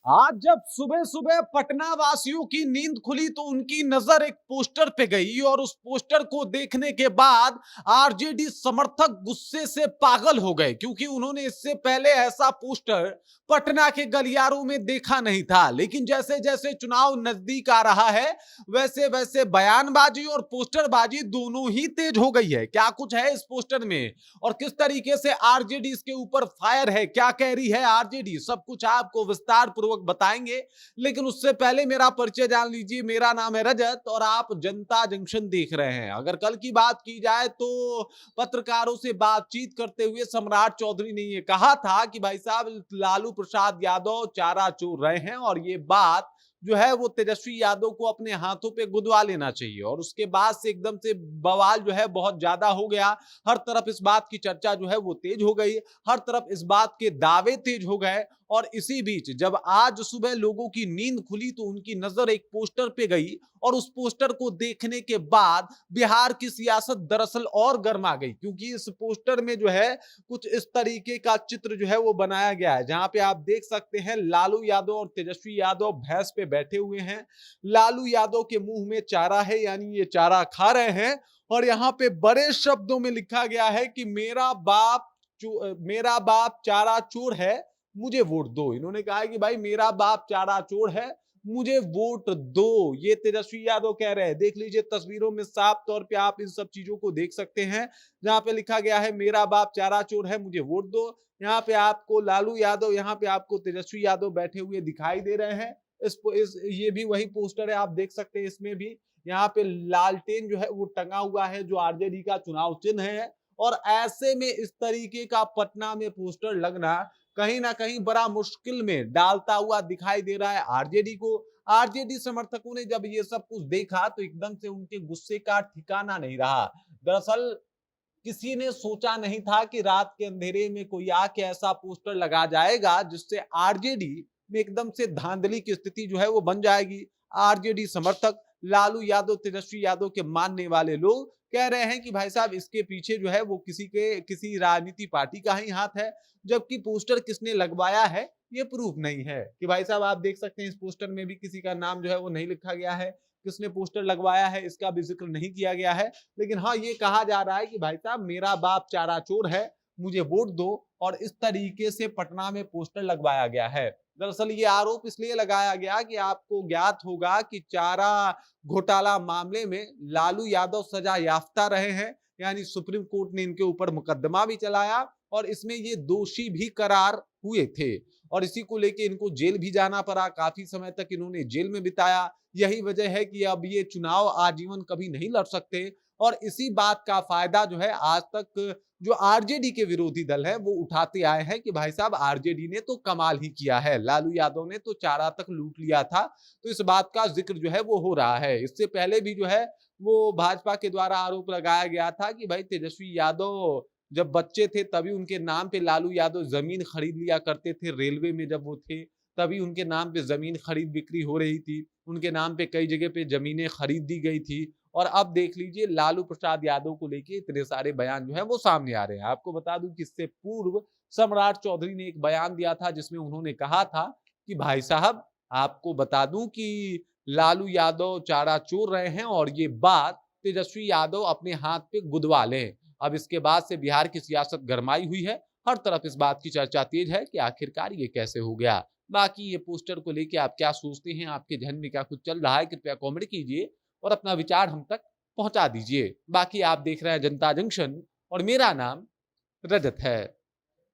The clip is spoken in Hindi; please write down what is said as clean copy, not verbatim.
आज जब सुबह सुबह पटना वासियों की नींद खुली तो उनकी नजर एक पोस्टर पे गई और उस पोस्टर को देखने के बाद आरजेडी समर्थक गुस्से से पागल हो गए, क्योंकि उन्होंने इससे पहले ऐसा पोस्टर पटना के गलियारों में देखा नहीं था। लेकिन जैसे जैसे चुनाव नजदीक आ रहा है वैसे वैसे बयानबाजी और पोस्टरबाजी दोनों ही तेज हो गई है। क्या कुछ है इस पोस्टर में और किस तरीके से आरजेडी इसके ऊपर फायर है, क्या कह रही है आरजेडी, सब कुछ आपको विस्तार पूर्वक बताएंगे। लेकिन उससे पहले मेरा परिचय जान लीजिए। मेरा नाम है रजत और आप जनता जंक्शन देख रहे हैं। अगर कल की बात की जाए तो पत्रकारों से बातचीत करते हुए सम्राट चौधरी ने यह कहा था कि भाई साहब लालू प्रसाद यादव चारा चोर रहे हैं और ये बात जो है वो तेजस्वी यादव को अपने हाथों पे गुदवा लेना चाहिए। और उसके बाद से एकदम से बवाल जो है बहुत ज्यादा हो गया। हर तरफ इस बात की चर्चा जो है वो तेज हो गई, हर तरफ इस बात के दावे तेज हो गए। और इसी बीच जब आज सुबह लोगों की नींद खुली तो उनकी नजर एक पोस्टर पे गई और उस पोस्टर को देखने के बाद बिहार की सियासत दरअसल और गर्मा गई, क्योंकि इस पोस्टर में जो है कुछ इस तरीके का चित्र जो है वो बनाया गया है, जहां पे आप देख सकते हैं लालू यादव और तेजस्वी यादव भैंस पे बैठे हुए हैं। लालू यादव के मुंह में चारा है, यानी ये चारा खा रहे हैं। और यहाँ पे बड़े शब्दों में लिखा गया है कि मेरा बाप चारा चोर है, मुझे वोट दो। इन्होंने कहा है कि भाई मेरा बाप चारा चोर है, मुझे वोट दो। ये तेजस्वी यादव कह रहे हैं। देख लीजिए तस्वीरों में साफ तौर पे आप इन सब चीजों को देख सकते हैं, जहां पे लिखा गया है मेरा बाप चारा चोर है, मुझे वोट दो। यहाँ पे आपको लालू यादव, यहाँ पे आपको तेजस्वी यादव बैठे हुए दिखाई दे रहे हैं। ये भी वही पोस्टर है, आप देख सकते हैं। इसमें भी यहाँ पे लालटेन जो है वो टंगा हुआ है, जो आरजेडी का चुनाव चिन्ह है। और ऐसे में इस तरीके का पटना में पोस्टर लगना कहीं ना कहीं बड़ा मुश्किल में डालता हुआ दिखाई दे रहा है आरजेडी को। आरजेडी समर्थकों ने जब ये सब कुछ देखा तो एकदम से उनके गुस्से का ठिकाना नहीं रहा। दरअसल किसी ने सोचा नहीं था कि रात के अंधेरे में कोई आके ऐसा पोस्टर लगा जाएगा जिससे आरजेडी में एकदम से धांधली की स्थिति जो है वो बन जाएगी। आरजेडी समर्थक, लालू यादव, तेजस्वी यादव के मानने वाले लोग कह रहे हैं कि भाई साहब इसके पीछे जो है वो किसी राजनीति पार्टी का ही हाथ है, जबकि पोस्टर किसने लगवाया है ये प्रूफ नहीं है। कि भाई साहब आप देख सकते हैं इस पोस्टर में भी किसी का नाम जो है वो नहीं लिखा गया है, किसने पोस्टर लगवाया है इसका भी जिक्र नहीं किया गया है। लेकिन हाँ, ये कहा जा रहा है कि भाई साहब मेरा बाप चारा चोर है, मुझे वोट दो। और इस तरीके से पटना में पोस्टर लगवाया गया है। दरअसल ये आरोप इसलिए लगाया गया कि आपको ज्ञात होगा कि चारा घोटाला मामले में लालू यादव सजा याफ्ता रहे हैं, यानी सुप्रीम कोर्ट ने इनके ऊपर मुकदमा भी चलाया और इसमें ये दोषी भी करार हुए थे। और इसी को लेके इनको जेल भी जाना पड़ा, काफी समय तक इन्होंने जेल में बिताया। यही वजह है कि अब ये चुनाव आजीवन कभी नहीं लड़ सकते। और इसी बात का फायदा जो है आज तक जो आरजेडी के विरोधी दल है वो उठाते आए हैं कि भाई साहब आरजेडी ने तो कमाल ही किया है, लालू यादव ने तो चारा तक लूट लिया था। तो इस बात का जिक्र जो है वो हो रहा है। इससे पहले भी जो है वो भाजपा के द्वारा आरोप लगाया गया था कि भाई तेजस्वी यादव जब बच्चे थे तभी उनके नाम पे लालू यादव जमीन खरीद लिया करते थे। रेलवे में जब वो थे तभी उनके नाम पे जमीन खरीद बिक्री हो रही थी, उनके नाम पे कई जगह पे जमीनें खरीद दी गई थी। और अब देख लीजिए लालू प्रसाद यादव को लेके इतने सारे बयान जो है वो सामने आ रहे हैं। आपको बता दूं कि इससे पूर्व सम्राट चौधरी ने एक बयान दिया था जिसमें उन्होंने कहा था कि भाई साहब आपको बता दूं कि लालू यादव चारा चोर रहे हैं और ये बात तेजस्वी यादव अपने हाथ पे गुदवा लें। अब इसके बाद से बिहार की सियासत गरमाई हुई है, हर तरफ इस बात की चर्चा तेज है कि आखिरकार ये कैसे हो गया। बाकी ये पोस्टर को लेके आप क्या सोचते हैं, आपके जहन में क्या कुछ चल रहा है, कृपया कमेंट कीजिए और अपना विचार हम तक पहुंचा दीजिए। बाकी आप देख रहे हैं जनता जंक्शन और मेरा नाम रजत है।